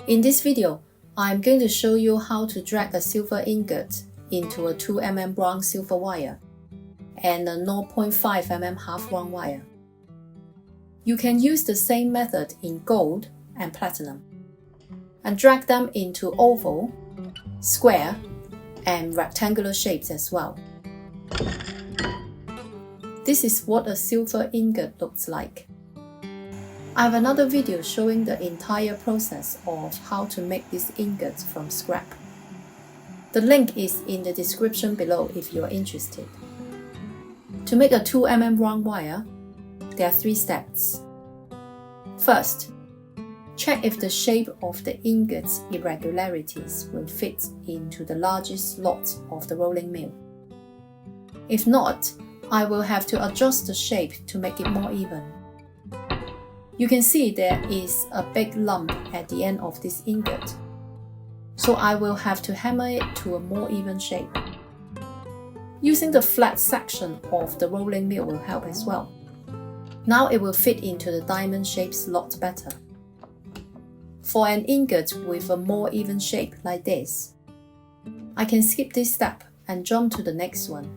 In this video, I'm going to show you how to drag a silver ingot into a 2 mm round silver wire and a 0.5 mm half round wire. You can use the same method in gold and platinum, and drag them into oval, square, and rectangular shapes as well. This is what a silver ingot looks like. I have another video showing the entire process of how to make these ingots from scrap. The link is in the description below if you are interested. To make a 2 mm round wire, there are 3 steps. First, check if the shape of the ingot's irregularities will fit into the largest slot of the rolling mill. If not, I will have to adjust the shape to make it more even. You can see there is a big lump at the end of this ingot, so I will have to hammer it to a more even shape. Using the flat section of the rolling mill will help as well. Now it will fit into the diamond-shaped slot better. For an ingot with a more even shape like this, I can skip this step and jump to the next one,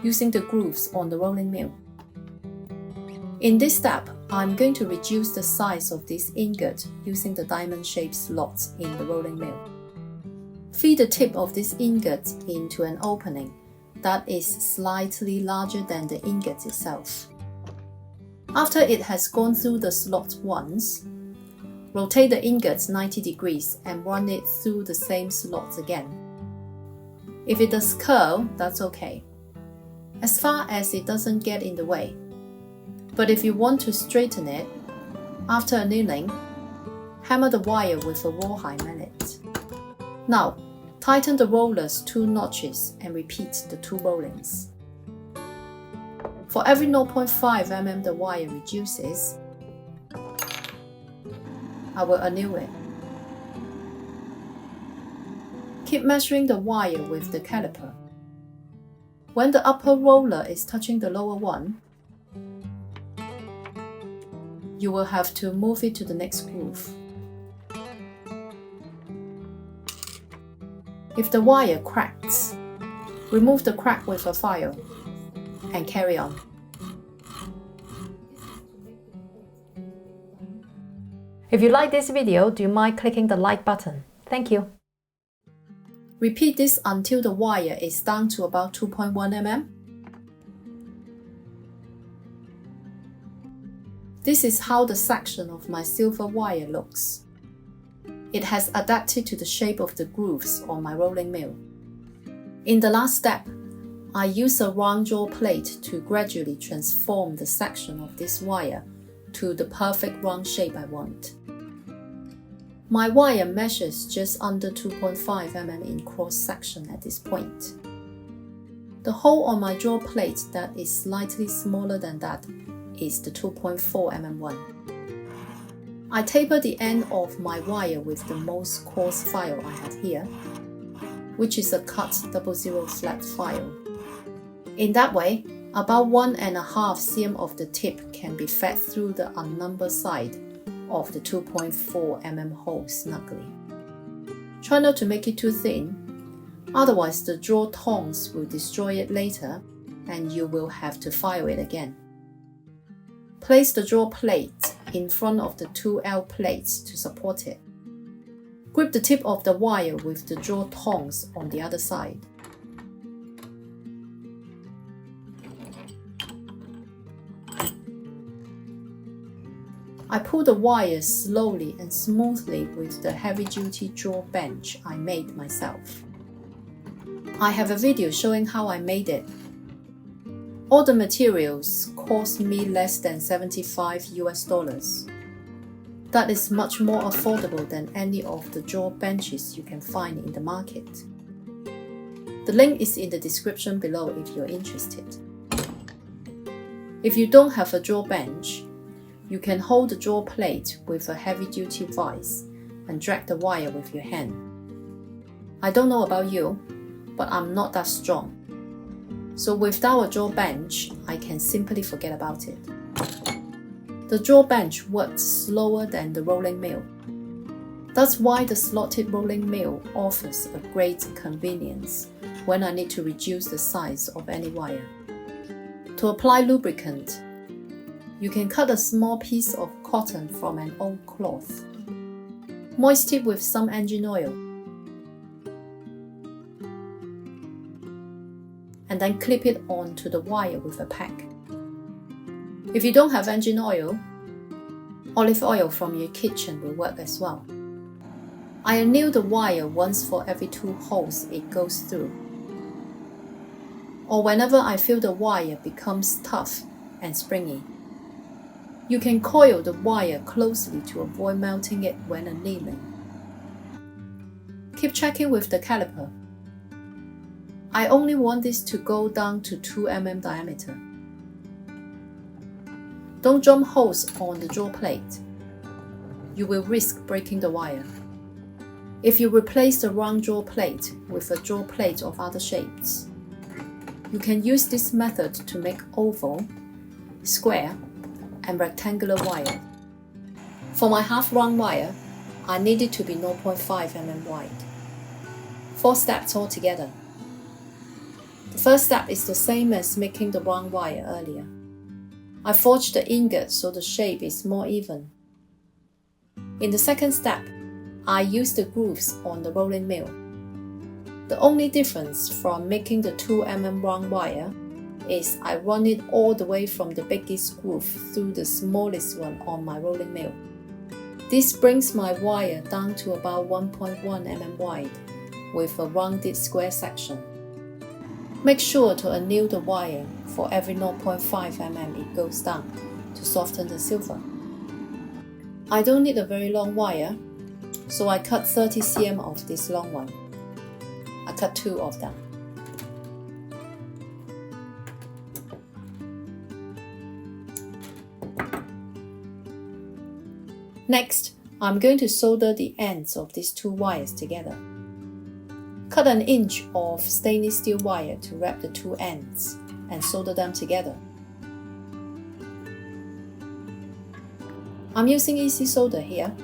using the grooves on the rolling mill. In this step, I'm going to reduce the size of this ingot using the diamond-shaped slots in the rolling mill. Feed the tip of this ingot into an opening that is slightly larger than the ingot itself. After it has gone through the slot once, rotate the ingot 90 degrees and run it through the same slots again. If it does curl, that's okay, as far as it doesn't get in the way. But if you want to straighten it, after annealing, hammer the wire with a rawhide mallet. Now, tighten the rollers 2 notches and repeat the 2 rollings. For every 0.5 mm the wire reduces, I will anneal it. Keep measuring the wire with the caliper. When the upper roller is touching the lower one, you will have to move it to the next groove. If the wire cracks, remove the crack with a file and carry on. If you like this video, do you mind clicking the like button? Thank you. Repeat this until the wire is down to about 2.1 mm. This is how the section of my silver wire looks. It has adapted to the shape of the grooves on my rolling mill. In the last step, I use a round jaw plate to gradually transform the section of this wire to the perfect round shape I want. My wire measures just under 2.5 mm in cross section at this point. The hole on my jaw plate that is slightly smaller than that is the 2.4 mm one. I taper the end of my wire with the most coarse file I have here, which is a cut 00 flat file. In that way, about 1.5 cm of the tip can be fed through the unnumbered side of the 2.4 mm hole snugly. Try not to make it too thin, otherwise the draw tongs will destroy it later and you will have to file it again. Place the draw plate in front of the 2 L plates to support it. Grip the tip of the wire with the draw tongs on the other side. I pull the wire slowly and smoothly with the heavy-duty draw bench I made myself. I have a video showing how I made it. All the materials cost me less than $75 US. That is much more affordable than any of the draw benches you can find in the market. The link is in the description below if you're interested. If you don't have a draw bench, you can hold the draw plate with a heavy-duty vise and drag the wire with your hand. I don't know about you, but I'm not that strong. So without a draw bench, I can simply forget about it. The draw bench works slower than the rolling mill. That's why the slotted rolling mill offers a great convenience when I need to reduce the size of any wire. To apply lubricant, you can cut a small piece of cotton from an old cloth. Moist it with some engine oil, and then clip it onto the wire with a peg. If you don't have engine oil, olive oil from your kitchen will work as well. I anneal the wire once for every 2 holes it goes through, or whenever I feel the wire becomes tough and springy. You can coil the wire closely to avoid melting it when annealing. Keep checking with the caliper. I only want this to go down to 2 mm diameter. Don't jump holes on the draw plate. You will risk breaking the wire. If you replace the round draw plate with a draw plate of other shapes, you can use this method to make oval, square, and rectangular wire. For my half round wire, I need it to be 0.5 mm wide. 4 steps altogether. The first step is the same as making the round wire earlier. I forged the ingot so the shape is more even. In the second step, I used the grooves on the rolling mill. The only difference from making the 2 mm round wire is I run it all the way from the biggest groove through the smallest one on my rolling mill. This brings my wire down to about 1.1 mm wide with a rounded square section. Make sure to anneal the wire for every 0.5 mm it goes down to soften the silver. I don't need a very long wire, so I cut 30 cm of this long one. I cut 2 of them. Next, I'm going to solder the ends of these 2 wires together. Cut 1 inch of stainless steel wire to wrap the 2 ends and solder them together. I'm using easy solder here.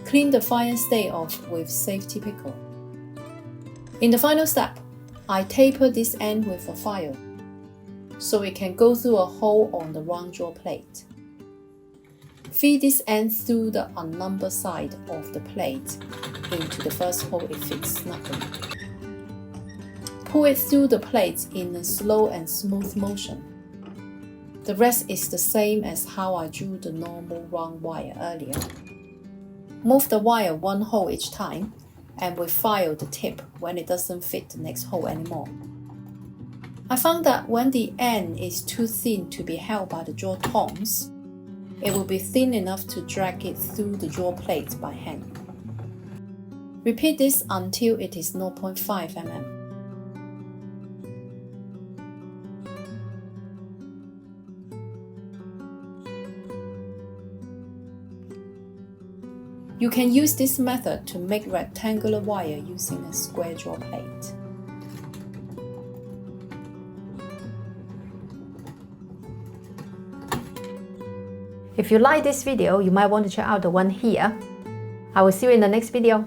Clean the fire stay off with safety pickle. In the final step, I taper this end with a file, so it can go through a hole on the round draw plate. Feed this end through the unnumbered side of the plate into the first hole it fits snugly. Pull it through the plate in a slow and smooth motion. The rest is the same as how I drew the normal round wire earlier. Move the wire 1 hole each time and refile the tip when it doesn't fit the next hole anymore. I found that when the end is too thin to be held by the draw tongs, it will be thin enough to drag it through the draw plate by hand. Repeat this until it is 0.5 mm. You can use this method to make rectangular wire using a square draw plate. If you like this video, you might want to check out the one here. I will see you in the next video.